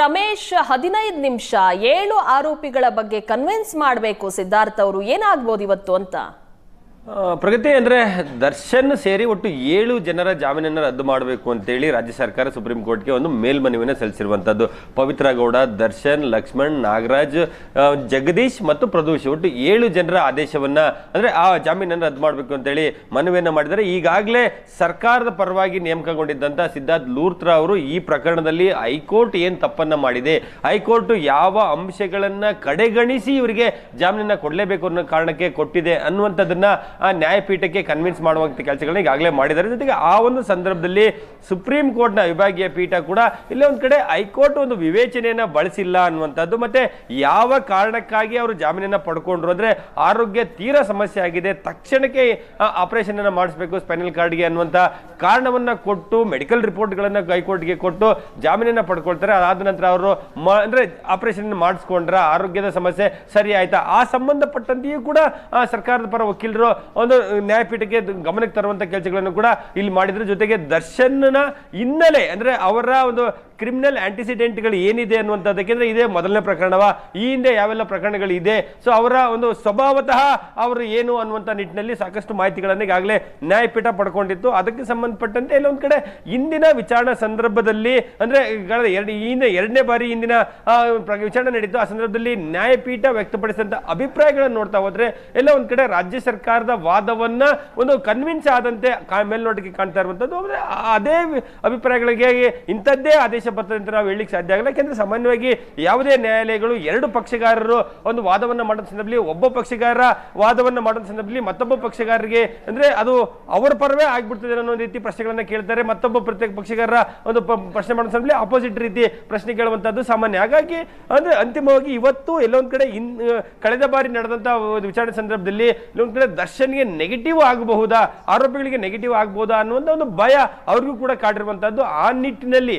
ರಮೇಶ್ 15 ನಿಮಿಷ 7 ಆರೋಪಿಗಳ ಬಗ್ಗೆ ಕನ್ವಿನ್ಸ್ ಮಾಡಬೇಕು ಸಿದ್ಧಾರ್ಥ್ ಅವರು, ಏನಾಗಬಹುದು ಇವತ್ತು ಅಂತ? ಪ್ರಗತಿ ಅಂದ್ರೆ ದರ್ಶನ್ ಸೇರಿ ಒಟ್ಟು 7 ಜನರ ಜಾಮೀನನ್ನು ರದ್ದು ಮಾಡಬೇಕು ಅಂತೇಳಿ ರಾಜ್ಯ ಸರ್ಕಾರ ಸುಪ್ರೀಂ ಕೋರ್ಟ್ಗೆ ಒಂದು ಮೇಲ್ಮನವಿಯನ್ನು ಸಲ್ಲಿಸಿರುವಂತದ್ದು. ಪವಿತ್ರ ಗೌಡ, ದರ್ಶನ್, ಲಕ್ಷ್ಮಣ್, ನಾಗರಾಜ್, ಜಗದೀಶ್ ಮತ್ತು ಪ್ರದೂಷ್ ಒಟ್ಟು 7 ಜನರ ಆದೇಶವನ್ನ ಅಂದ್ರೆ ಆ ಜಾಮೀನನ್ನು ರದ್ದು ಮಾಡಬೇಕು ಅಂತೇಳಿ ಮನವಿಯನ್ನ ಮಾಡಿದ್ದಾರೆ. ಈಗಾಗಲೇ ಸರ್ಕಾರದ ಪರವಾಗಿ ನೇಮಕಗೊಂಡಿದ್ದಂತ ಸಿದ್ಧಾರ್ಥ್ ಲೂಥ್ರಾ ಅವರು ಈ ಪ್ರಕರಣದಲ್ಲಿ ಹೈಕೋರ್ಟ್ ಏನ್ ತಪ್ಪನ್ನ ಮಾಡಿದೆ, ಹೈಕೋರ್ಟ್ ಯಾವ ಅಂಶಗಳನ್ನ ಕಡೆಗಣಿಸಿ ಇವರಿಗೆ ಜಾಮೀನನ್ನ ಕೊಡಲೇಬೇಕು ಅನ್ನೋ ಕಾರಣಕ್ಕೆ ಕೊಟ್ಟಿದೆ ಅನ್ನುವಂಥದ್ದನ್ನ ನ್ಯಾಯಪೀಠಕ್ಕೆ ಕನ್ವಿನ್ಸ್ ಮಾಡುವಂತ ಕೆಲಸಗಳನ್ನ ಈಗಾಗಲೇ ಮಾಡಿದ್ದಾರೆ. ಜೊತೆಗೆ ಆ ಒಂದು ಸಂದರ್ಭದಲ್ಲಿ ಸುಪ್ರೀಂ ಕೋರ್ಟ್ನ ವಿಭಾಗೀಯ ಪೀಠ ಕೂಡ ಇಲ್ಲೇ ಒಂದ್ ಕಡೆ ಹೈಕೋರ್ಟ್ ಒಂದು ವಿವೇಚನೆಯನ್ನ ಬಳಸಿಲ್ಲ ಅನ್ನುವಂಥದ್ದು, ಮತ್ತೆ ಯಾವ ಕಾರಣಕ್ಕಾಗಿ ಅವರು ಜಾಮೀನನ್ನ ಪಡ್ಕೊಂಡ್ರು ಅಂದ್ರೆ ಆರೋಗ್ಯ ತೀರಾ ಸಮಸ್ಯೆ ಆಗಿದೆ, ತಕ್ಷಣಕ್ಕೆ ಆಪರೇಷನ್ ಅನ್ನ ಮಾಡಿಸಬೇಕು ಸ್ಪೈನಲ್ ಕಾರ್ಡ್ಗೆ ಅನ್ನುವಂತ ಕಾರಣವನ್ನ ಕೊಟ್ಟು ಮೆಡಿಕಲ್ ರಿಪೋರ್ಟ್ಗಳನ್ನ ಹೈಕೋರ್ಟ್ಗೆ ಕೊಟ್ಟು ಜಾಮೀನನ್ನ ಪಡ್ಕೊಳ್ತಾರೆ. ಅದಾದ ನಂತರ ಅವರು ಅಂದ್ರೆ ಆಪರೇಷನ್ ಮಾಡಿಸ್ಕೊಂಡ್ರ ಆರೋಗ್ಯದ ಸಮಸ್ಯೆ ಸರಿ ಆಯ್ತಾ, ಆ ಸಂಬಂಧಪಟ್ಟಂತೆಯೂ ಕೂಡ ಸರ್ಕಾರದ ಪರ ವಕೀಲರು ಒಂದು ನ್ಯಾಯಪೀಠಕ್ಕೆ ಗಮನಕ್ಕೆ ತರುವಂತ ಕೆಲಸಗಳನ್ನು ಕೂಡ ಇಲ್ಲಿ ಮಾಡಿದ್ರು. ಜೊತೆಗೆ ದರ್ಶನ್ನ ಹಿನ್ನೆಲೆ ಅಂದ್ರೆ ಅವರ ಒಂದು ಕ್ರಿಮಿನಲ್ ಆಂಟಿಸಿಡೆಂಟ್ಗಳು ಏನಿದೆ ಅನ್ನುವಂಥದ್ದು, ಇದೇ ಮೊದಲನೇ ಪ್ರಕರಣವ, ಈ ಹಿಂದೆ ಯಾವೆಲ್ಲ ಪ್ರಕರಣಗಳು ಇದೆ, ಸೊ ಅವರ ಒಂದು ಸ್ವಭಾವತಃ ಅವರು ಏನು ಅನ್ನುವಂಥ ನಿಟ್ಟಿನಲ್ಲಿ ಸಾಕಷ್ಟು ಮಾಹಿತಿಗಳನ್ನು ಈಗಾಗಲೇ ನ್ಯಾಯಪೀಠ ಪಡ್ಕೊಂಡಿತ್ತು. ಅದಕ್ಕೆ ಸಂಬಂಧಪಟ್ಟಂತೆ ಎಲ್ಲ ಒಂದ್ ಕಡೆ ಇಂದಿನ ವಿಚಾರಣಾ ಸಂದರ್ಭದಲ್ಲಿ ಅಂದ್ರೆ ಎರಡನೇ ಬಾರಿ ಇಂದಿನ ವಿಚಾರಣೆ ನಡೀತು. ಆ ಸಂದರ್ಭದಲ್ಲಿ ನ್ಯಾಯಪೀಠ ವ್ಯಕ್ತಪಡಿಸಿದಂತ ಅಭಿಪ್ರಾಯಗಳನ್ನು ನೋಡ್ತಾ ಹೋದ್ರೆ ಎಲ್ಲ ಒಂದ್ ಕಡೆ ರಾಜ್ಯ ಸರ್ಕಾರದ ವಾದವನ್ನ ಒಂದು ಕನ್ವಿನ್ಸ್ ಆದಂತೆ ಮೇಲ್ನೋಟಕ್ಕೆ ಕಾಣ್ತಾ ಇರುವಂತದ್ದು. ಅದೇ ಅಭಿಪ್ರಾಯಗಳಿಗೆ ಇಂಥದ್ದೇ ಆದೇಶ ಬರ್ತದೆ ಅಂತ ನಾವು ಹೇಳಲಿಕ್ಕೆ ಸಾಧ್ಯ ಆಗಲ್ಲ. ಯಾಕೆಂದ್ರೆ ಸಾಮಾನ್ಯವಾಗಿ ಯಾವುದೇ ನ್ಯಾಯಾಲಯಗಳು 2 ಪಕ್ಷಗಾರರು ಒಂದು ವಾದವನ್ನ ಮಾಡೋ ಸಂದರ್ಭದಲ್ಲಿ ಒಬ್ಬ ಪಕ್ಷಗಾರ ವಾದವನ್ನ ಮಾಡೋ ಸಂದರ್ಭದಲ್ಲಿ ಮತ್ತೊಬ್ಬ ಪಕ್ಷಗಾರರಿಗೆ ಅಂದ್ರೆ ಅದು ಅವರ ಪರವೇ ಆಗ್ಬಿಡ್ತದೆ ಅನ್ನೋ ರೀತಿ ಪ್ರಶ್ನೆಗಳನ್ನ ಕೇಳ್ತಾರೆ. ಮತ್ತೊಬ್ಬ ಪ್ರತ್ಯೇಕ ಪಕ್ಷಗಾರ ಒಂದು ಪ್ರಶ್ನೆ ಮಾಡೋ ಸಂದರ್ಭದಲ್ಲಿ ಅಪೋಸಿಟ್ ರೀತಿ ಪ್ರಶ್ನೆ ಕೇಳುವಂತದ್ದು ಸಾಮಾನ್ಯ. ಹಾಗಾಗಿ ಅಂದ್ರೆ ಅಂತಿಮವಾಗಿ ಇವತ್ತು ಎಲ್ಲೊಂದ್ ಕಡೆ ಕಳೆದ ಬಾರಿ ನಡೆದಂತ ವಿಚಾರಣೆ ಸಂದರ್ಭದಲ್ಲಿ ಎಲ್ಲೊಂದ್ ಕಡೆ ದರ್ಶನ್ಗೆ ನೆಗೆಟಿವ್ ಆಗಬಹುದಾ, ಆರೋಪಿಗಳಿಗೆ ನೆಗೆಟಿವ್ ಆಗಬಹುದಾ ಅನ್ನುವಂತ ಒಂದು ಭಯ ಅವ್ರಿಗೂ ಕೂಡ ಕಾಡಿರುವಂತದ್ದು. ಆ ನಿಟ್ಟಿನಲ್ಲಿ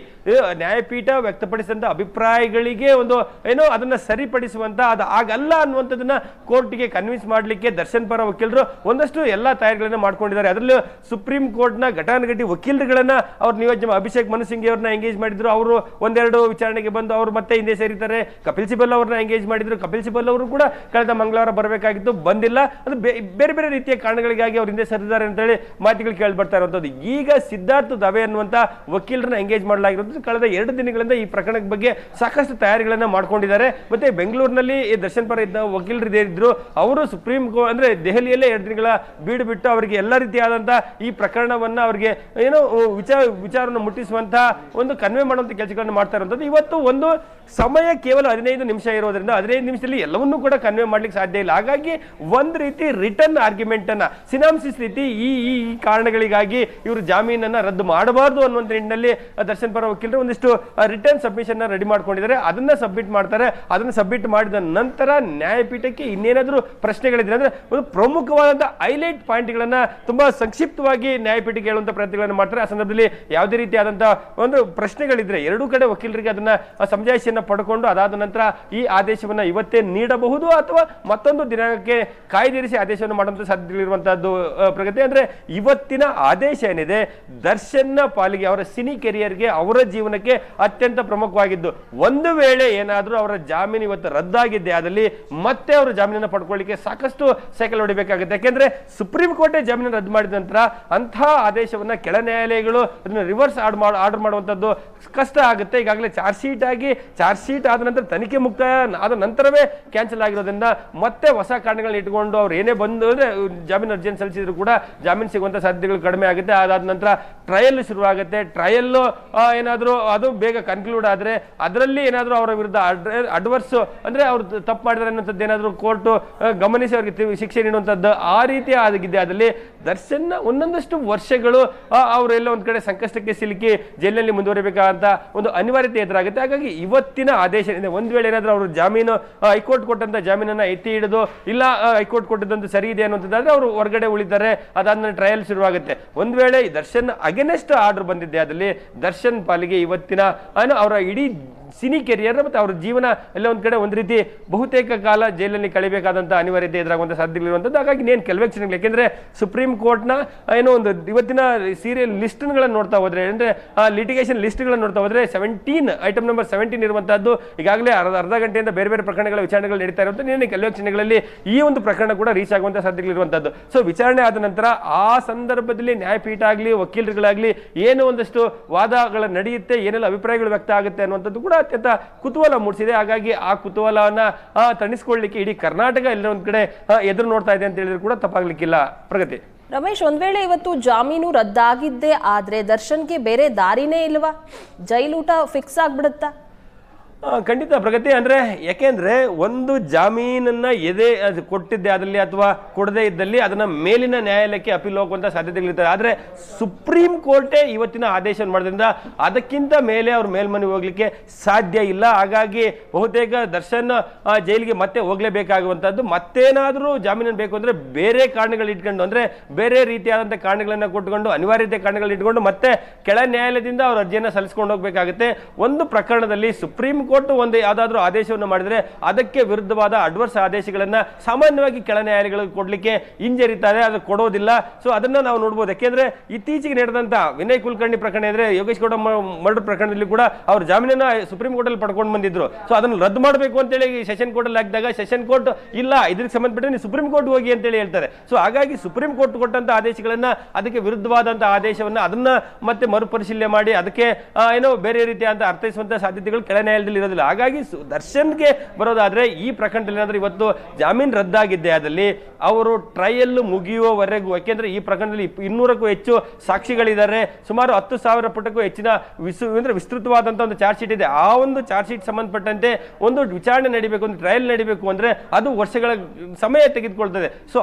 ನ್ಯಾಯಪೀಠ ವ್ಯಕ್ತಪಡಿಸಿದಂತ ಅಭಿಪ್ರಾಯಗಳಿಗೆ ಒಂದು ಏನೋ ಅದನ್ನ ಸರಿಪಡಿಸುವಂತ ಅದು ಆಗಲ್ಲ ಅನ್ನುವಂಥದ್ದನ್ನ ಕೋರ್ಟ್ಗೆ ಕನ್ವಿನ್ಸ್ ಮಾಡಲಿಕ್ಕೆ ದರ್ಶನ್ ಪರ ವಕೀಲರು ಒಂದಷ್ಟು ಎಲ್ಲಾ ತಯಾರಿಗಳನ್ನ ಮಾಡ್ಕೊಂಡಿದ್ದಾರೆ. ಅದರಲ್ಲೂ ಸುಪ್ರೀಂ ಕೋರ್ಟ್ನ ಘಟಾನುಘಟಿ ವಕೀಲರುಗಳನ್ನ ಅವ್ರ ನಿಯೋಜನೆ ಅಭಿಷೇಕ್ ಮನು ಸಿಂಘಿ ಅವ್ರನ್ನ ಎಂಗೇಜ್ ಮಾಡಿದ್ರು. ಅವರು ಒಂದೆರಡು ವಿಚಾರಣೆಗೆ ಬಂದು ಅವರು ಮತ್ತೆ ಹಿಂದೆ ಸೇರಿದ್ದಾರೆ. ಕಪಿಲ್ ಸಿಬಲ್ ಅವ್ರನ್ನ ಎಂಗೇಜ್ ಮಾಡಿದ್ರು. ಕಪಿಲ್ ಸಿಬಲ್ ಅವರು ಕೂಡ ಕಳೆದ ಮಂಗಳವಾರ ಬರಬೇಕಾಗಿತ್ತು, ಬಂದಿಲ್ಲ. ಅದು ಬೇರೆ ಬೇರೆ ರೀತಿಯ ಕಾರಣಗಳಿಗಾಗಿ ಅವ್ರ ಹಿಂದೆ ಸರಿದ್ದಾರೆ ಅಂತ ಹೇಳಿ ಮಾತುಗಳು ಕೇಳಿ ಬರ್ತಾ ಇರುವಂತದ್ದು. ಈಗ ಸಿದ್ಧಾರ್ಥ್ ದವೆ ಅನ್ನುವಂತ ವಕೀಲರನ್ನ ಎಂಗೇಜ್ ಮಾಡಲಾಗಿರೋದು ಕಳೆದ 2 ದಿನಗಳಿಂದ ಈ ಪ್ರಕರಣದ ಬಗ್ಗೆ ಸಾಕಷ್ಟು ತಯಾರಿಗಳನ್ನ ಮಾಡ್ಕೊಂಡಿದ್ದಾರೆ. ಮತ್ತೆ ಬೆಂಗಳೂರಿನಲ್ಲಿ ದರ್ಶನ್ ಪರ ಇದ್ದ ವಕೀಲರು ಇದ್ರು, ಅವರು ಸುಪ್ರೀಂ ಕೋರ್ಟ್ ಅಂದ್ರೆ ದೆಹಲಿಯಲ್ಲೇ 2 ದಿನಗಳ ಬೀಡು ಬಿಟ್ಟು ಅವರಿಗೆ ಎಲ್ಲ ರೀತಿಯಾದಂತಹ ಈ ಪ್ರಕರಣವನ್ನ ಅವರಿಗೆ ಏನೋ ವಿಚಾರವನ್ನು ಮುಟ್ಟಿಸುವಂತ ಒಂದು ಕನ್ವೆ ಮಾಡುವಂತ ಕೆಲಸಗಳನ್ನ ಮಾಡ್ತಾ ಇರುವಂತದ್ದು. ಇವತ್ತು ಒಂದು ಸಮಯ ಕೇವಲ 15 ನಿಮಿಷ ಇರೋದ್ರಿಂದ 15 ನಿಮಿಷದಲ್ಲಿ ಎಲ್ಲವನ್ನೂ ಕೂಡ ಕನ್ವೆ ಮಾಡ್ಲಿಕ್ಕೆ ಸಾಧ್ಯ ಇಲ್ಲ. ಹಾಗಾಗಿ ಒಂದ್ ರೀತಿ ರಿಟರ್ನ್ ಆರ್ಗ್ಯುಮೆಂಟ್ ಅನ್ನ ಸಿನಾಪ್ಸಿಸ್ ರೀತಿ ಈ ಕಾರಣಗಳಿಗಾಗಿ ಇವರು ಜಾಮೀನನ್ನ ರದ್ದು ಮಾಡಬಾರದು ಅನ್ನುವಂತ ನಿಟ್ಟಿನಲ್ಲಿ ದರ್ಶನ್ ಪರ ವಕೀಲರು ಒಂದಿಷ್ಟು ರಿಟರ್ನ್ ಸಬ್ಮಿಷನ್ ರೆಡಿ ಮಾಡ್ಕೊಂಡಿದ್ದಾರೆ. ಅದನ್ನ ಸಬ್ಮಿಟ್ ಮಾಡ್ತಾರೆ. ಅದನ್ನ ಸಬ್ಮಿಟ್ ಮಾಡಿದ ನಂತರ ನ್ಯಾಯಪೀಠಕ್ಕೆ ಇನ್ನೇನಾದ್ರೂ ಪ್ರಶ್ನೆಗಳಿದ್ರೆ ಅಂದ್ರೆ ಒಂದು ಪ್ರಮುಖವಾದ ಹೈಲೈಟ್ ಪಾಯಿಂಟ್ ಗಳನ್ನ ತುಂಬಾ ಸಂಕ್ಷಿಪ್ತವಾಗಿ ನ್ಯಾಯಪೀಠಕ್ಕೆ ಹೇಳುವಂತ ಪ್ರಯತ್ನಗಳನ್ನು ಮಾಡ್ತಾರೆ. ಆ ಸಂದರ್ಭದಲ್ಲಿ ಯಾವುದೇ ರೀತಿಯಾದಂತಹ ಒಂದು ಪ್ರಶ್ನೆಗಳಿದ್ರೆ 2 ಕಡೆ ವಕೀಲರಿಗೆ ಅದನ್ನ ಸಮಜಾಯಿಷಿಯನ್ನ ಪಡ್ಕೊಂಡು ಅದಾದ ನಂತರ ಈ ಆದೇಶವನ್ನ ಇವತ್ತೇ ನೀಡಬಹುದು ಅಥವಾ ಮತ್ತೊಂದು ದಿನಾಂಕಕ್ಕೆ ಕಾಯ್ದಿರಿಸಿ ಆದೇಶವನ್ನು ಮಾಡುವಂತ ಸಾಧ್ಯತೆಗಳಿರುವಂತಹದ್ದು. ಪ್ರಗತಿ ಅಂದ್ರೆ ಇವತ್ತಿನ ಆದೇಶ ಏನಿದೆ ದರ್ಶನ್ನ ಪಾಲಿಗೆ ಅವರ ಸಿನಿ ಕೆರಿಯರ್ಗೆ ಅವರ ಜೀವನಕ್ಕೆ ಅತ್ಯಂತ ಪ್ರಮುಖವಾಗಿದ್ದು, ಒಂದು ವೇಳೆ ಏನಾದ್ರೂ ಅವರ ಜಾಮೀನು ಇವತ್ತು ರದ್ದಾಗಿದ್ದೆ ಆದಲ್ಲಿ ಮತ್ತೆ ಅವರು ಜಾಮೀನನ್ನು ಪಡ್ಕೊಳ್ಳಿಕ್ಕೆ ಸಾಕಷ್ಟು ಸೈಕಲ್ ಹೊಡಿಬೇಕಾಗುತ್ತೆ. ಯಾಕೆಂದ್ರೆ ಸುಪ್ರೀಂ ಕೋರ್ಟೇ ಜಾಮೀನು ರದ್ದು ಮಾಡಿದ ನಂತರ ಅಂತಹ ಆದೇಶವನ್ನ ಕೆಳ ನ್ಯಾಯಾಲಯಗಳು ಅದನ್ನ ರಿವರ್ಸ್ ಆರ್ಡರ್ ಮಾಡುವಂತದ್ದು ಕಷ್ಟ ಆಗುತ್ತೆ. ಈಗಾಗಲೇ ಚಾರ್ಜ್ ಶೀಟ್ ಆದ ನಂತರ ತನಿಖೆ ಮುಕ್ತಾಯ ಆದ ನಂತರವೇ ಕ್ಯಾನ್ಸಲ್ ಆಗಿರೋದ್ರಿಂದ ಮತ್ತೆ ಹೊಸ ಕಾರಣಗಳನ್ನ ಇಟ್ಕೊಂಡು ಅವ್ರು ಏನೇ ಬಂದು ಅಂದ್ರೆ ಜಾಮೀನು ಅರ್ಜಿಯನ್ನು ಸಲ್ಲಿಸಿದ್ರು ಕೂಡ ಜಾಮೀನು ಸಿಗುವಂತ ಸಾಧ್ಯತೆಗಳು ಕಡಿಮೆ ಆಗುತ್ತೆ. ಅದಾದ ನಂತರ ಟ್ರಯಲ್ ಶುರುವಾಗುತ್ತೆ. ಟ್ರಯಲ್ ಏನಾದರೂ ಅದು ಬೇಗ ಕನ್ಕ್ಲೂಡ್ ಆದ್ರೆ ಅದರಲ್ಲಿ ಏನಾದರೂ ಅವರ ವಿರುದ್ಧ ಅಡ್ವರ್ಸ್ ಅಂದ್ರೆ ಅವ್ರು ತಪ್ಪು ಮಾಡಿದ್ರೆ ಅನ್ನೋಂಥದ್ದು ಏನಾದರೂ ಕೋರ್ಟ್ ಗಮನಿಸಿ ಅವರಿಗೆ ಶಿಕ್ಷೆ ನೀಡುವಂಥದ್ದು ಆ ರೀತಿ ಆಗಿದ್ದೆ ಅದರಲ್ಲಿ ದರ್ಶನ್ ಒಂದೊಂದಷ್ಟು ವರ್ಷಗಳು ಅವರೆಲ್ಲ ಒಂದ್ ಕಡೆ ಸಂಕಷ್ಟಕ್ಕೆ ಸಿಲುಕಿ ಜೈಲಿನಲ್ಲಿ ಮುಂದುವರಿಬೇಕಾದಂತ ಒಂದು ಅನಿವಾರ್ಯತೆ ಎದುರಾಗುತ್ತೆ. ಹಾಗಾಗಿ ಇವತ್ತಿನ ಆದೇಶ ಒಂದ್ ವೇಳೆ ಏನಾದ್ರೂ ಅವರು ಜಾಮೀನು ಹೈಕೋರ್ಟ್ ಕೊಟ್ಟಂತ ಜಾಮೀನನ್ನ ಎತ್ತಿ ಹಿಡಿದು ಇಲ್ಲ ಹೈಕೋರ್ಟ್ ಕೊಟ್ಟದಂತ ಸರಿ ಇದೆ ಅನ್ನುವಂಥದ್ದಾದ್ರೆ ಅವರು ಹೊರಗಡೆ ಉಳಿತಾರೆ. ಅದಾದ್ಮೇಲೆ ಟ್ರಯಲ್ ಶುರುವಾಗುತ್ತೆ. ಒಂದ್ ವೇಳೆ ದರ್ಶನ್ ಅಗೇನೆಸ್ಟ್ ಆರ್ಡರ್ ಬಂದಿದ್ದೆ ಅದರಲ್ಲಿ ದರ್ಶನ್ ಪಾಲಿಗೆ ಇವತ್ತಿನ ಅವರ ಇಡೀ ಸಿನಿ ಕೆರಿಯರ್ ಮತ್ತು ಅವ್ರ ಜೀವನ ಎಲ್ಲ ಒಂದು ಕಡೆ ಒಂದು ರೀತಿ ಬಹುತೇಕ ಕಾಲ ಜೈಲಲ್ಲಿ ಕಳಿಬೇಕಾದಂಥ ಅನಿವಾರ್ಯತೆ ಎದುರಾಗುವಂಥ ಸಾಧ್ಯತೆಗಳಿರುವಂಥದ್ದು. ಹಾಗಾಗಿ ಇನ್ನೇನು ಕೆಲವೇ ಕ್ಷಣಗಳು, ಯಾಕೆಂದರೆ ಸುಪ್ರೀಂ ಕೋರ್ಟ್ನ ಏನೋ ಒಂದು ಇವತ್ತಿನ ಸೀರಿಯಲ್ ಲಿಸ್ಟ್ಗಳನ್ನು ನೋಡ್ತಾ ಹೋದರೆ, ಅಂದರೆ ಲಿಟಿಗೇಷನ್ ಲಿಸ್ಟ್ಗಳನ್ನು ನೋಡ್ತಾ ಹೋದರೆ 17 ಐಟಮ್ ನಂಬರ್ 17 ಇರುವಂಥದ್ದು ಈಗಾಗಲೇ ಅರ್ಧ ಗಂಟೆಯಿಂದ ಬೇರೆ ಬೇರೆ ಪ್ರಕರಣಗಳ ವಿಚಾರಣೆಗಳು ನಡೀತಾ ಇರುವಂಥದ್ದು. ಇನ್ನೇನು ಕೆಲವೇ ಕ್ಷಣಗಳಲ್ಲಿ ಈ ಒಂದು ಪ್ರಕರಣ ಕೂಡ ರೀಚ್ ಆಗುವಂಥ ಸಾಧ್ಯತೆಗಳಿರುವಂಥದ್ದು. ಸೊ ವಿಚಾರಣೆ ಆದ ನಂತರ ಆ ಸಂದರ್ಭದಲ್ಲಿ ನ್ಯಾಯಪೀಠ ಆಗಲಿ ವಕೀಲರುಗಳಾಗಲಿ ಏನು ಒಂದಷ್ಟು ವಾದಗಳು ನಡೆಯುತ್ತೆ, ಏನೆಲ್ಲ ಅಭಿಪ್ರಾಯಗಳು ವ್ಯಕ್ತ ಆಗುತ್ತೆ ಅನ್ನುವಂಥದ್ದು ಕೂಡ ಅತ್ಯಂತ ಕುತೂಹಲ ಮೂಡಿಸಿದೆ. ಹಾಗಾಗಿ ಆ ಕುತೂಹಲವನ್ನ ತಣಿಸ್ಕೊಳ್ಳಿಕ್ಕೆ ಇಡೀ ಕರ್ನಾಟಕ ಎಲ್ಲ ಒಂದ್ ಕಡೆ ಎದುರು ನೋಡ್ತಾ ಇದೆ ಅಂತ ಹೇಳಿದ್ರು ಕೂಡ ತಪ್ಪಾಗ್ಲಿಕ್ಕಿಲ್ಲ. ಪ್ರಗತಿ. ರಮೇಶ್, ಒಂದ್ ವೇಳೆ ಇವತ್ತು ಜಾಮೀನು ರದ್ದಾಗಿದ್ದೇ ಆದ್ರೆ ದರ್ಶನ್ಗೆ ಬೇರೆ ದಾರಿನೇ ಇಲ್ವಾ? ಜೈಲೂಟ ಫಿಕ್ಸ್ ಆಗ್ಬಿಡುತ್ತಾ? ಖಂಡಿತ ಪ್ರಗತಿ. ಅಂದ್ರೆ ಯಾಕೆಂದ್ರೆ ಒಂದು ಜಾಮೀನನ್ನ ಕೊಟ್ಟಿದ್ದೆ ಅದರಲ್ಲಿ ಅಥವಾ ಕೊಡದೇ ಇದ್ದಲ್ಲಿ ಅದನ್ನ ಮೇಲಿನ ನ್ಯಾಯಾಲಯಕ್ಕೆ ಅಪೀಲ್ ಹೋಗುವಂತ ಸಾಧ್ಯತೆಗಳಿರ್ತದೆ. ಆದ್ರೆ ಸುಪ್ರೀಂ ಕೋರ್ಟೇ ಇವತ್ತಿನ ಆದೇಶವನ್ನು ಮಾಡೋದ್ರಿಂದ ಅದಕ್ಕಿಂತ ಮೇಲೆ ಅವ್ರ ಮೇಲ್ಮನೆ ಹೋಗ್ಲಿಕ್ಕೆ ಸಾಧ್ಯ ಇಲ್ಲ. ಹಾಗಾಗಿ ಬಹುತೇಕ ದರ್ಶನ್ ಜೈಲಿಗೆ ಮತ್ತೆ ಹೋಗ್ಲೇಬೇಕಾಗುವಂತದ್ದು. ಮತ್ತೇನಾದ್ರೂ ಜಾಮೀನನ್ನು ಬೇಕು ಅಂದ್ರೆ ಬೇರೆ ಕಾರಣಗಳು ಇಟ್ಕೊಂಡು, ಅಂದ್ರೆ ಬೇರೆ ರೀತಿಯಾದಂತಹ ಕಾರಣಗಳನ್ನ ಕೊಟ್ಟುಕೊಂಡು, ಅನಿವಾರ್ಯತೆ ಕಾರಣಗಳು ಇಟ್ಕೊಂಡು ಮತ್ತೆ ಕೆಳ ನ್ಯಾಯಾಲಯದಿಂದ ಅವ್ರ ಅರ್ಜಿಯನ್ನ ಸಲ್ಲಿಸಿಕೊಂಡು ಹೋಗ್ಬೇಕಾಗುತ್ತೆ. ಒಂದು ಪ್ರಕರಣದಲ್ಲಿ ಸುಪ್ರೀಂ ಕೋರ್ಟ್ ಒಂದು ಯಾವ್ದಾದ್ರು ಆದೇಶವನ್ನು ಮಾಡಿದ್ರೆ ಅದಕ್ಕೆ ವಿರುದ್ಧವಾದ ಅಡ್ವರ್ಸ್ ಆದೇಶಗಳನ್ನ ಸಾಮಾನ್ಯವಾಗಿ ಕೆಳ ನ್ಯಾಯಾಲಯಗಳಿಗೆ ಕೊಡ್ಲಿಕ್ಕೆ ಹಿಂಜರಿತಾರೆ, ಅದು ಕೊಡೋದಿಲ್ಲ. ಸೊ ಅದನ್ನ ನಾವು ನೋಡ್ಬೋದು. ಯಾಕೆಂದ್ರೆ ಇತ್ತೀಚೆಗೆ ನಡೆದಂತ ವಿನಯ್ ಕುಲಕರ್ಣಿ ಪ್ರಕರಣ ಅಂದ್ರೆ ಯೋಗೇಶ್ ಗೌಡ ಮರ್ಡರ್ ಪ್ರಕರಣದಲ್ಲಿ ಕೂಡ ಅವ್ರ ಜಾಮೀನನ್ನ ಸುಪ್ರೀಂ ಕೋರ್ಟ್ ಅಲ್ಲಿ ಪಡ್ಕೊಂಡು ಬಂದಿದ್ರು. ಸೊ ಅದನ್ನ ರದ್ದು ಮಾಡಬೇಕು ಅಂತೇಳಿ ಸೆಷನ್ ಕೋರ್ಟ್ ಅಲ್ಲಿ ಹಾಕಿದಾಗ ಸೆಷನ್ ಕೋರ್ಟ್ ಇಲ್ಲ, ಇದಕ್ಕೆ ಸಂಬಂಧಪಟ್ಟ ನೀವು ಸುಪ್ರೀಂ ಕೋರ್ಟ್ ಹೋಗಿ ಅಂತೇಳಿ ಹೇಳ್ತಾರೆ. ಸೊ ಹಾಗಾಗಿ ಸುಪ್ರೀಂ ಕೋರ್ಟ್ ಕೊಟ್ಟಂತ ಆದೇಶಗಳನ್ನ ಅದಕ್ಕೆ ವಿರುದ್ಧವಾದಂತಹ ಆದೇಶವನ್ನ ಅದನ್ನ ಮತ್ತೆ ಮರುಪರಿಶೀಲನೆ ಮಾಡಿ ಅದಕ್ಕೆ ಏನೋ ಬೇರೆ ರೀತಿಯಾದ ಅರ್ಥೈಸುವಂತಹ ಸಾಧ್ಯತೆಗಳು ಕೆಳ ನ್ಯಾಯಾಲಯದಲ್ಲಿ ಇರೋದಿಲ್ಲ. ಹಾಗಾಗಿ ದರ್ಶನ್ಗೆ ಬರೋದಾದ್ರೆ ಈ ಪ್ರಕರಣದಲ್ಲಿ ಏನಾದ್ರೂ ಇವತ್ತು ಜಾಮೀನು ರದ್ದಾಗಿದ್ದೆ ಆದಲ್ಲಿ ಅವರು ಟ್ರಯಲ್ ಮುಗಿಯುವವರೆಗೂ, ಯಾಕೆಂದ್ರೆ ಈ ಪ್ರಕರಣದಲ್ಲಿ 200ಕ್ಕೂ ಹೆಚ್ಚು ಸಾಕ್ಷಿಗಳಿದ್ದಾರೆ, ಸುಮಾರು 10,000 ಪುಟಕ್ಕೂ ಹೆಚ್ಚಿನ ವಿಸ್ತೃತವಾದಂತಹ ಒಂದು ಚಾರ್ಜ್ ಶೀಟ್ ಇದೆ. ಆ ಒಂದು ಚಾರ್ಜ್ ಶೀಟ್ ಸಂಬಂಧಪಟ್ಟಂತೆ ಒಂದು ವಿಚಾರಣೆ ನಡೀಬೇಕು, ಒಂದು ಟ್ರಯಲ್ ನಡೀಬೇಕು ಅಂದ್ರೆ ಅದು ವರ್ಷಗಳ ಸಮಯ ತೆಗೆದುಕೊಳ್ತದೆ. ಸೊ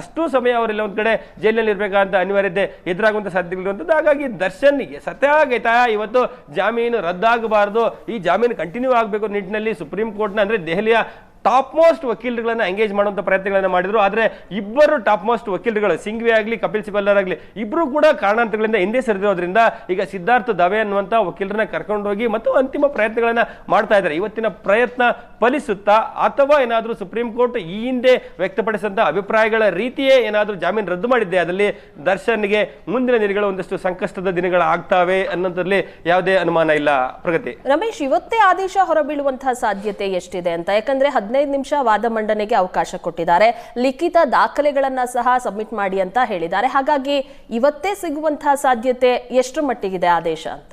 ಅಷ್ಟು ಸಮಯ ಅವರೆಲ್ಲ ಒಂದ್ ಕಡೆ ಜೈಲಿನಲ್ಲಿ ಇರಬೇಕಂತ ಅನಿವಾರ್ಯತೆ ಎದುರಾಗುವಂತ ಸಾಧ್ಯತೆಗಳಿರುವಂಥದ್ದು. ಹಾಗಾಗಿ ದರ್ಶನ್ ಸತ್ಯಾಗೈತಾ ಇವತ್ತು ಜಾಮೀನು ರದ್ದಾಗಬಾರದು, ಈ ಜಾಮೀನು ಕಂಟಿನ್ಯೂ ಆಗಬೇಕು ನಿಟ್ಟಿನಲ್ಲಿ ಸುಪ್ರೀಂ ಕೋರ್ಟ್ನ ಅಂದ್ರೆ ದೆಹಲಿಯ ಟಾಪ್ ಮೋಸ್ಟ್ ವಕೀಲರುಗಳನ್ನ ಎಂಗೇಜ್ ಮಾಡುವಂತ ಪ್ರಯತ್ನಗಳನ್ನ ಮಾಡಿದ್ರು. ಆದ್ರೆ ಇಬ್ಬರು ಟಾಪ್ ಮೋಸ್ಟ್ ವಕೀಲರುಗಳು, ಸಿಂಘ್ವಿ ಆಗಲಿ ಕಪಿಲ್ ಸಿಬಲ್ ಆಗಲಿ, ಇಬ್ರು ಕೂಡ ಕಾರಣಾಂತರಗಳಿಂದ ಹಿಂದೆ ಸರಿದಿರೋದ್ರಿಂದ ಈಗ ಸಿದ್ಧಾರ್ಥ ದವೆ ಅನ್ನುವಂತ ವಕೀಲರನ್ನ ಕರ್ಕೊಂಡೋಗಿ ಮತ್ತು ಅಂತಿಮ ಪ್ರಯತ್ನಗಳನ್ನ ಮಾಡ್ತಾ ಇದ್ದಾರೆ. ಇವತ್ತಿನ ಪ್ರಯತ್ನ ಫಲಿಸುತ್ತಾ ಅಥವಾ ಏನಾದ್ರೂ ಸುಪ್ರೀಂ ಕೋರ್ಟ್ ಈ ಹಿಂದೆ ವ್ಯಕ್ತಪಡಿಸಿದಂತ ಅಭಿಪ್ರಾಯಗಳ ರೀತಿಯೇ ಏನಾದ್ರೂ ಜಾಮೀನು ರದ್ದು ಮಾಡಿದ್ದೆ ಅದರಲ್ಲಿ ದರ್ಶನ್ಗೆ ಮುಂದಿನ ದಿನಗಳು ಒಂದಷ್ಟು ಸಂಕಷ್ಟದ ದಿನಗಳು ಆಗ್ತಾವೆ ಅನ್ನೋದ್ರಲ್ಲಿ ಯಾವುದೇ ಅನುಮಾನ ಇಲ್ಲ. ಪ್ರಗತಿ. ರಮೇಶ್, ಇವತ್ತೇ ಆದೇಶ ಹೊರಬೀಳುವಂತಹ ಸಾಧ್ಯತೆ ಎಷ್ಟಿದೆ ಅಂತ? ಯಾಕಂದ್ರೆ 15 ನಿಮಿಷ ವಾದ ಮಂಡನೆಗೆ ಅವಕಾಶ ಕೊಟ್ಟಿದ್ದಾರೆ, ಲಿಖಿತ ದಾಖಲೆಗಳನ್ನ ಸಹ ಸಬ್ಮಿಟ್ ಮಾಡಿ ಅಂತ ಹೇಳಿದ್ದಾರೆ. ಹಾಗಾಗಿ ಇವತ್ತೇ ಸಿಗುವಂತಹ ಸಾಧ್ಯತೆ ಎಷ್ಟು ಮಟ್ಟಿಗಿದೆ ಆದೇಶ ಅಂತ?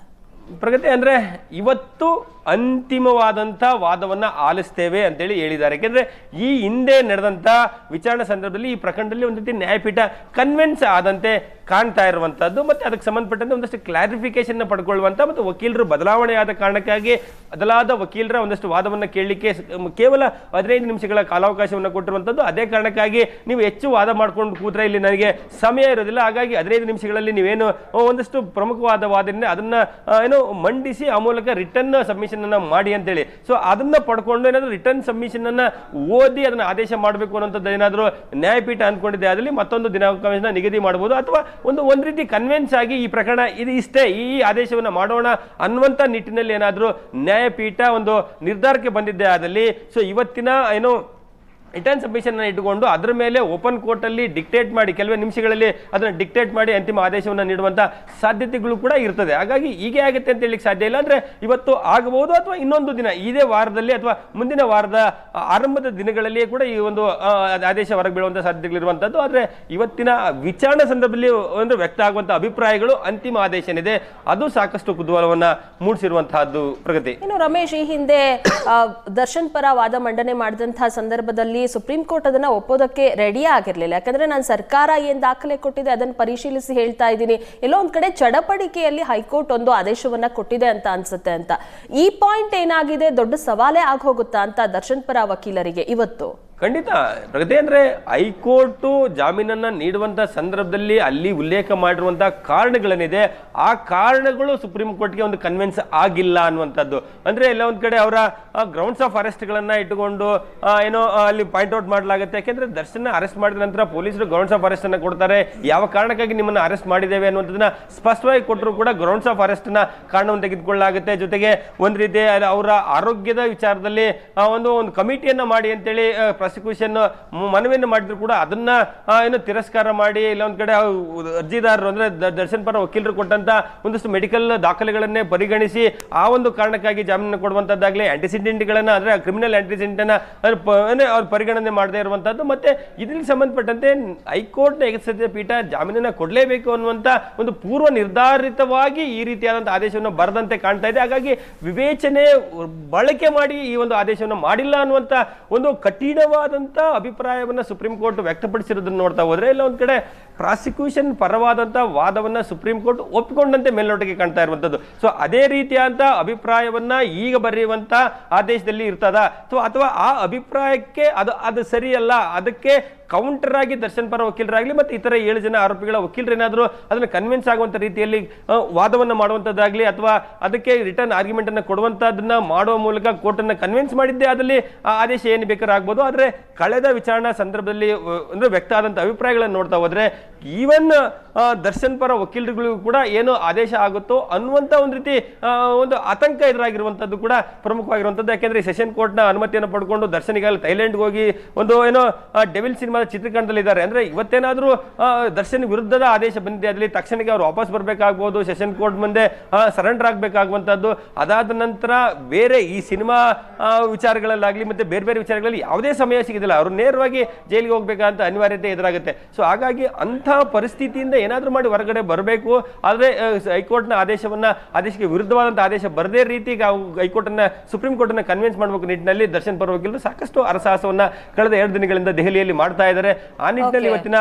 ಪ್ರಗತಿ, ಅಂದ್ರೆ ಇವತ್ತು ಅಂತಿಮವಾದಂಥ ವಾದವನ್ನ ಆಲಿಸ್ತೇವೆ ಅಂತೇಳಿ ಹೇಳಿದ್ದಾರೆ. ಯಾಕೆಂದ್ರೆ ಈ ಹಿಂದೆ ನಡೆದಂತ ವಿಚಾರಣೆ ಸಂದರ್ಭದಲ್ಲಿ ಈ ಪ್ರಕರಣದಲ್ಲಿ ಒಂದು ರೀತಿ ನ್ಯಾಯಪೀಠ ಕನ್ವಿನ್ಸ್ ಆದಂತೆ ಕಾಣ್ತಾ ಇರುವಂತದ್ದು, ಮತ್ತೆ ಅದಕ್ಕೆ ಸಂಬಂಧಪಟ್ಟಂತೆ ಒಂದಷ್ಟು ಕ್ಲಾರಿಫಿಕೇಶನ್ ಪಡ್ಕೊಳ್ಳುವಂತ ಮತ್ತು ವಕೀಲರು ಬದಲಾವಣೆ ಆದ ಕಾರಣಕ್ಕಾಗಿ ಬದಲಾದ ವಕೀಲರ ಒಂದಷ್ಟು ವಾದವನ್ನ ಕೇಳಲಿಕ್ಕೆ ಕೇವಲ 15 ನಿಮಿಷಗಳ ಕಾಲಾವಕಾಶವನ್ನು ಕೊಟ್ಟಿರುವಂತದ್ದು. ಅದೇ ಕಾರಣಕ್ಕಾಗಿ ನೀವು ಹೆಚ್ಚು ವಾದ ಮಾಡ್ಕೊಂಡು ಕೂತ್ರೆ ಇಲ್ಲಿ ನನಗೆ ಸಮಯ ಇರೋದಿಲ್ಲ. ಹಾಗಾಗಿ 15 ನಿಮಿಷಗಳಲ್ಲಿ ನೀವೇನು ಒಂದಷ್ಟು ಪ್ರಮುಖವಾದ ವಾದನೆ ಅದನ್ನ ಏನೋ ಮಂಡಿಸಿ ಆ ಮೂಲಕ ರಿಟರ್ನ್ ಸಬ್ಮಿಷನ್ ಮಾಡಿ ಅಂತೇಳಿ, ಸೊ ಅದನ್ನ ಪಡ್ಕೊಂಡು ಏನಾದ್ರು ರಿಟರ್ನ್ ಸಬ್ಮಿಷನ್ ಅನ್ನ ಓದಿ ಅದನ್ನ ಆದೇಶ ಮಾಡಬೇಕು ಅನ್ನೋಂಥದ್ದು ಏನಾದ್ರು ನ್ಯಾಯಪೀಠ ಅಂದ್ಕೊಂಡಿದೆ ಅದರಲ್ಲಿ ಮತ್ತೊಂದು ದಿನಾಂಕವನ್ನು ನಿಗದಿ ಮಾಡಬಹುದು, ಅಥವಾ ಒಂದು ರೀತಿ ಕನ್ವಿನ್ಸ್ ಆಗಿ ಈ ಪ್ರಕರಣ ಇದು ಇಷ್ಟೇ, ಈ ಆದೇಶವನ್ನ ಮಾಡೋಣ ಅನ್ನುವಂತ ನಿಟ್ಟಿನಲ್ಲಿ ಏನಾದ್ರು ನ್ಯಾಯಪೀಠ ಒಂದು ನಿರ್ಧಾರಕ್ಕೆ ಬಂದಿದ್ದೆ ಆದಲ್ಲಿ ಸೊ ಇವತ್ತಿನ ಏನು ರಿಟರ್ನ್ ಸಬ್ಮಿಷನ್ ಇಟ್ಟುಕೊಂಡು ಅದರ ಮೇಲೆ ಓಪನ್ ಕೋರ್ಟ್ ಅಲ್ಲಿ ಡಿಕ್ಟೇಟ್ ಮಾಡಿ ಕೆಲವೇ ನಿಮಿಷಗಳಲ್ಲಿ ಅದನ್ನ ಡಿಕ್ಟೇಟ್ ಮಾಡಿ ಅಂತಿಮ ಆದೇಶವನ್ನು ನೀಡುವಂತ ಸಾಧ್ಯತೆಗಳು ಕೂಡ ಇರ್ತದೆ. ಹಾಗಾಗಿ ಹೀಗೆ ಆಗುತ್ತೆ ಅಂತ ಹೇಳಲಿಕ್ಕೆ ಸಾಧ್ಯ ಇಲ್ಲ. ಅಂದ್ರೆ ಇವತ್ತು ಆಗಬಹುದು ಅಥವಾ ಇನ್ನೊಂದು ದಿನ ಇದೇ ವಾರದಲ್ಲಿ ಅಥವಾ ಮುಂದಿನ ವಾರದ ಆರಂಭದ ದಿನಗಳಲ್ಲಿಯೇ ಕೂಡ ಈ ಒಂದು ಆದೇಶ ಹೊರಗೆ ಬೀಳುವಂತ ಸಾಧ್ಯತೆಗಳಿರುವಂತದ್ದು. ಆದ್ರೆ ಇವತ್ತಿನ ವಿಚಾರಣೆ ಸಂದರ್ಭದಲ್ಲಿ ಒಂದು ವ್ಯಕ್ತ ಆಗುವಂತ ಅಭಿಪ್ರಾಯಗಳು ಅಂತಿಮ ಆದೇಶ ಏನಿದೆ ಅದು ಸಾಕಷ್ಟು ಕುತೂಹಲವನ್ನ ಮೂಡಿಸಿರುವಂತಹದ್ದು. ಪ್ರಗತಿ. ಇನ್ನು ರಮೇಶ್, ಈ ಹಿಂದೆ ದರ್ಶನ್ ಪರ ವಾದ ಮಂಡನೆ ಮಾಡಿದಂತಹ ಸಂದರ್ಭದಲ್ಲಿ ಸುಪ್ರೀಂ ಕೋರ್ಟ್ ಅದನ್ನ ಒಪ್ಪೋದಕ್ಕೆ ರೆಡಿ ಆಗಿರ್ಲಿಲ್ಲ. ಯಾಕಂದ್ರೆ ನಾನು ಸರ್ಕಾರ ಏನ್ ದಾಖಲೆ ಕೊಟ್ಟಿದೆ ಅದನ್ನ ಪರಿಶೀಲಿಸಿ ಹೇಳ್ತಾ ಇದ್ದೀನಿ, ಎಲ್ಲೋ ಒಂದ್ ಕಡೆ ಚಡಪಡಿಕೆಯಲ್ಲಿ ಹೈಕೋರ್ಟ್ ಒಂದು ಆದೇಶವನ್ನ ಕೊಟ್ಟಿದೆ ಅಂತ ಅನ್ಸುತ್ತೆ ಅಂತ. ಈ ಪಾಯಿಂಟ್ ಏನಾಗಿದೆ, ದೊಡ್ಡ ಸವಾಲೇ ಆಗೋಗುತ್ತಾ ಅಂತ ದರ್ಶನ್ ಪರ ವಕೀಲರಿಗೆ ಇವತ್ತು? ಖಂಡಿತ ಪ್ರಗತಿ ಅಂದ್ರೆ ಹೈಕೋರ್ಟ್ ಜಾಮೀನನ್ನ ನೀಡುವಂತ ಸಂದರ್ಭದಲ್ಲಿ ಅಲ್ಲಿ ಉಲ್ಲೇಖ ಮಾಡಿರುವಂತ ಕಾರಣಗಳೇನಿದೆ ಆ ಕಾರಣಗಳು ಸುಪ್ರೀಂ ಕೋರ್ಟ್ಗೆ ಒಂದು ಕನ್ವಿನ್ಸ್ ಆಗಿಲ್ಲ ಅನ್ನುವಂಥದ್ದು. ಅಂದ್ರೆ ಎಲ್ಲ ಒಂದ್ ಕಡೆ ಅವರ ಗ್ರೌಂಡ್ಸ್ ಆಫ್ ಅರೆಸ್ಟ್ ಗಳನ್ನ ಇಟ್ಟುಕೊಂಡು ಏನೋ ಅಲ್ಲಿ ಪಾಯಿಂಟ್ ಔಟ್ ಮಾಡಲಾಗುತ್ತೆ. ಯಾಕೆಂದ್ರೆ ದರ್ಶನ್ ಅರೆಸ್ಟ್ ಮಾಡಿದ ನಂತರ ಪೊಲೀಸರು ಗ್ರೌಂಡ್ಸ್ ಆಫ್ ಅರೆಸ್ಟ್ ಅನ್ನ ಕೊಡ್ತಾರೆ, ಯಾವ ಕಾರಣಕ್ಕಾಗಿ ನಿಮ್ಮನ್ನ ಅರೆಸ್ಟ್ ಮಾಡಿದ್ದೇವೆ ಅನ್ನುವಂಥದ್ದನ್ನ ಸ್ಪಷ್ಟವಾಗಿ ಕೊಟ್ಟರು ಕೂಡ ಗ್ರೌಂಡ್ಸ್ ಆಫ್ ಅರೆಸ್ಟ್ ನ ಕಾರಣವನ್ನು ತೆಗೆದುಕೊಳ್ಳಲಾಗುತ್ತೆ. ಜೊತೆಗೆ ಒಂದ್ ರೀತಿ ಅವರ ಆರೋಗ್ಯದ ವಿಚಾರದಲ್ಲಿ ಒಂದು ಕಮಿಟಿಯನ್ನ ಮಾಡಿ ಅಂತೇಳಿ ಪ್ರಾಸಿಕ್ಯೂಷನ್ ಮನವಿಯನ್ನು ಮಾಡಿದ್ರು ಕೂಡ ಅದನ್ನ ಏನು ತಿರಸ್ಕಾರ ಮಾಡಿ ಇಲ್ಲ ಒಂದ್ ಕಡೆ ಅರ್ಜಿದಾರರು ಅಂದ್ರೆ ದರ್ಶನ್ ಪರ ವಕೀಲರು ಕೊಟ್ಟಂತ ಒಂದಷ್ಟು ಮೆಡಿಕಲ್ ದಾಖಲೆಗಳನ್ನೇ ಪರಿಗಣಿಸಿ ಆ ಒಂದು ಕಾರಣಕ್ಕಾಗಿ ಜಾಮೀನು ಕೊಡುವಂತದ್ದಾಗ್ಲಿ ಆಂಟಿಸಿಡೆಂಟ್ಗಳನ್ನ ಅಂದ್ರೆ ಕ್ರಿಮಿನಲ್ ಆಂಟಿಸಿಡೆಂಟ್ ಅನ್ನ ಅವ್ರು ಪರಿಗಣನೆ ಮಾಡದೇ ಇರುವಂತದ್ದು. ಮತ್ತೆ ಇದಕ್ಕೆ ಸಂಬಂಧಪಟ್ಟಂತೆ ಹೈಕೋರ್ಟ್ ನ ಏಕಸದಸ್ಯ ಪೀಠ ಜಾಮೀನನ್ನ ಕೊಡಲೇಬೇಕು ಅನ್ನುವಂತ ಒಂದು ಪೂರ್ವ ನಿರ್ಧಾರಿತವಾಗಿ ಈ ರೀತಿಯಾದಂತಹ ಆದೇಶವನ್ನು ಬರದಂತೆ ಕಾಣ್ತಾ ಇದೆ. ಹಾಗಾಗಿ ವಿವೇಚನೆ ಬಳಕೆ ಮಾಡಿ ಈ ಒಂದು ಆದೇಶವನ್ನು ಮಾಡಿಲ್ಲ ಅನ್ನುವಂತ ಒಂದು ಕಠಿಣವಾದಂತ ಅಭಿಪ್ರಾಯವನ್ನ ಸುಪ್ರೀಂ ಕೋರ್ಟ್ ವ್ಯಕ್ತಪಡಿಸಿರೋದನ್ನ ನೋಡ್ತಾ ಹೋದ್ರೆ ಇಲ್ಲ ಒಂದ್ ಕಡೆ ಪ್ರಾಸಿಕ್ಯೂಷನ್ ಪರವಾದಂತ ವಾದವನ್ನ ಸುಪ್ರೀಂ ಕೋರ್ಟ್ ಒಪ್ಪಿಕೊಂಡಂತೆ ಮೇಲ್ನೋಟಕ್ಕೆ ಕಾಣ್ತಾ ಇರುವಂತದ್ದು. ಸೊ ಅದೇ ರೀತಿಯಾದಂತ ಅಭಿಪ್ರಾಯವನ್ನ ಈಗ ಬರೆಯುವಂತ ಆದೇಶದಲ್ಲಿ ಇರ್ತದ ಅಥವಾ ಆ ಅಭಿಪ್ರಾಯಕ್ಕೆ ಅದು ಸರಿಯಲ್ಲ, ಅದಕ್ಕೆ ಕೌಂಟರ್ ಆಗಿ ದರ್ಶನ್ ಪರ ವಕೀಲರಾಗ್ಲಿ ಮತ್ತೆ ಇತರ 7 ಜನ ಆರೋಪಿಗಳ ವಕೀಲರೇನಾದ್ರು ಅದನ್ನ ಕನ್ವಿನ್ಸ್ ಆಗುವಂತ ರೀತಿಯಲ್ಲಿ ವಾದವನ್ನ ಮಾಡುವಂತದ್ದಾಗ್ಲಿ ಅಥವಾ ಅದಕ್ಕೆ ರಿಟರ್ನ್ ಆರ್ಗ್ಯುಮೆಂಟ್ ಅನ್ನ ಕೊಡುವಂತದನ್ನ ಮಾಡುವ ಮೂಲಕ ಕೋರ್ಟ್ ಅನ್ನ ಕನ್ವಿನ್ಸ್ ಮಾಡಿದ್ದೆ ಅದಲ್ಲಿ ಆದೇಶ ಏನು ಬೇಕಾದ್ರೂ ಆಗ್ಬೋದು. ಆದ್ರೆ ಕಳೆದ ವಿಚಾರಣಾ ಸಂದರ್ಭದಲ್ಲಿ ಅಂದ್ರೆ ವ್ಯಕ್ತ ಆದಂತ ಅಭಿಪ್ರಾಯಗಳನ್ನು ನೋಡ್ತಾ ಹೋದ್ರೆ ಈವನ್ ದರ್ಶನ್ ಪರ ವಕೀಲರುಗಳಿಗೂ ಕೂಡ ಏನು ಆದೇಶ ಆಗುತ್ತೋ ಅನ್ನುವಂತ ಒಂದು ರೀತಿ ಒಂದು ಆತಂಕ ಎದುರಾಗಿರುವಂತದ್ದು ಕೂಡ ಪ್ರಮುಖವಾಗಿರುವಂತದ್ದು. ಯಾಕೆಂದ್ರೆ ಸೆಷನ್ ಕೋರ್ಟ್ ನ ಅನುಮತಿಯನ್ನು ಪಡ್ಕೊಂಡು ದರ್ಶನ್ ಈಗಾಗಲೇ ಥೈಲ್ಯಾಂಡ್ ಹೋಗಿ ಒಂದು ಏನೋ ಡೆವಿಲ್ ಸಿನಿಮಾದ ಚಿತ್ರೀಕರಣದಲ್ಲಿ ಇದ್ದಾರೆ. ಅಂದ್ರೆ ಇವತ್ತೇನಾದ್ರೂ ದರ್ಶನ್ ವಿರುದ್ಧದ ಆದೇಶ ಬಂದಿದೆ ಅದ್ರಲ್ಲಿ ತಕ್ಷಣಕ್ಕೆ ಅವ್ರು ವಾಪಸ್ ಬರ್ಬೇಕಾಗ್ಬೋದು, ಸೆಷನ್ ಕೋರ್ಟ್ ಮುಂದೆ ಸರೆಂಡರ್ ಆಗ್ಬೇಕಾಗುವಂತದ್ದು. ಅದಾದ ನಂತರ ಬೇರೆ ಈ ಸಿನಿಮಾ ವಿಚಾರಗಳಲ್ಲಾಗ್ಲಿ ಮತ್ತೆ ಬೇರೆ ಬೇರೆ ವಿಚಾರಗಳಲ್ಲಿ ಯಾವುದೇ ಸಮಯ ಸಿಗೋದಿಲ್ಲ, ಅವರು ನೇರವಾಗಿ ಜೈಲಿಗೆ ಹೋಗ್ಬೇಕಂತ ಅನಿವಾರ್ಯತೆ ಎದುರಾಗುತ್ತೆ. ಸೊ ಹಾಗಾಗಿ ಅಂತಹ ಪರಿಸ್ಥಿತಿಯಿಂದ ಏನಾದ್ರೂ ಮಾಡಿ ಹೊರಗಡೆ ಬರಬೇಕು. ಆದ್ರೆ ಹೈಕೋರ್ಟ್ ನ ಆದೇಶಕ್ಕೆ ವಿರುದ್ಧವಾದಂತಹ ಆದೇಶ ಬರದೇ ರೀತಿ ಹೈಕೋರ್ಟ್ ಅನ್ನ ಸುಪ್ರೀಂ ಕೋರ್ಟ್ ಅನ್ನ ಕನ್ವಿನ್ಸ್ ಮಾಡಬೇಕು ನಿಟ್ಟಿನಲ್ಲಿ ದರ್ಶನ್ ಪರ ವಕೀಲರು ಸಾಕಷ್ಟು ಅರಸಾಹಸವನ್ನ ಕಳೆದ 2 ದಿನಗಳಿಂದ ದೆಹಲಿಯಲ್ಲಿ ಮಾಡ್ತಾ ಇದ್ದಾರೆ. ಆ ನಿಟ್ಟಿನಲ್ಲಿ ಇವತ್ತಿನ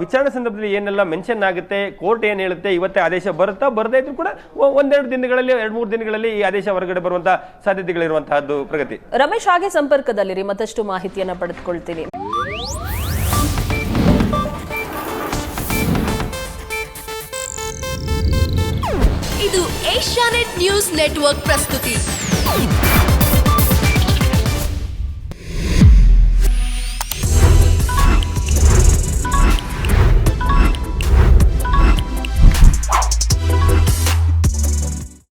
ವಿಚಾರಣೆ ಸಂದರ್ಭದಲ್ಲಿ ಏನೆಲ್ಲ ಮೆನ್ಷನ್ ಆಗುತ್ತೆ, ಕೋರ್ಟ್ ಏನ್ ಹೇಳುತ್ತೆ, ಇವತ್ತೇ ಆದೇಶ ಬರುತ್ತಾ ಬರದೇ ಇದ್ರು ಕೂಡ 1-2 ದಿನಗಳಲ್ಲಿ 2-3 ದಿನಗಳಲ್ಲಿ ಈ ಆದೇಶ ಹೊರಗಡೆ ಬರುವಂತಹ ಸಾಧ್ಯತೆಗಳಿರುವಂತಹದ್ದು. ಪ್ರಗತಿ ರಮೇಶ್ ಹಾಗೆ ಸಂಪರ್ಕದಲ್ಲಿರಿ, ಮತ್ತಷ್ಟು ಮಾಹಿತಿಯನ್ನ ಪಡೆದುಕೊಳ್ತೀನಿ. ಇದು ಏಷ್ಯಾನೆಟ್ ನ್ಯೂಸ್ ನೆಟ್ವರ್ಕ್ ಪ್ರಸ್ತುತಿ.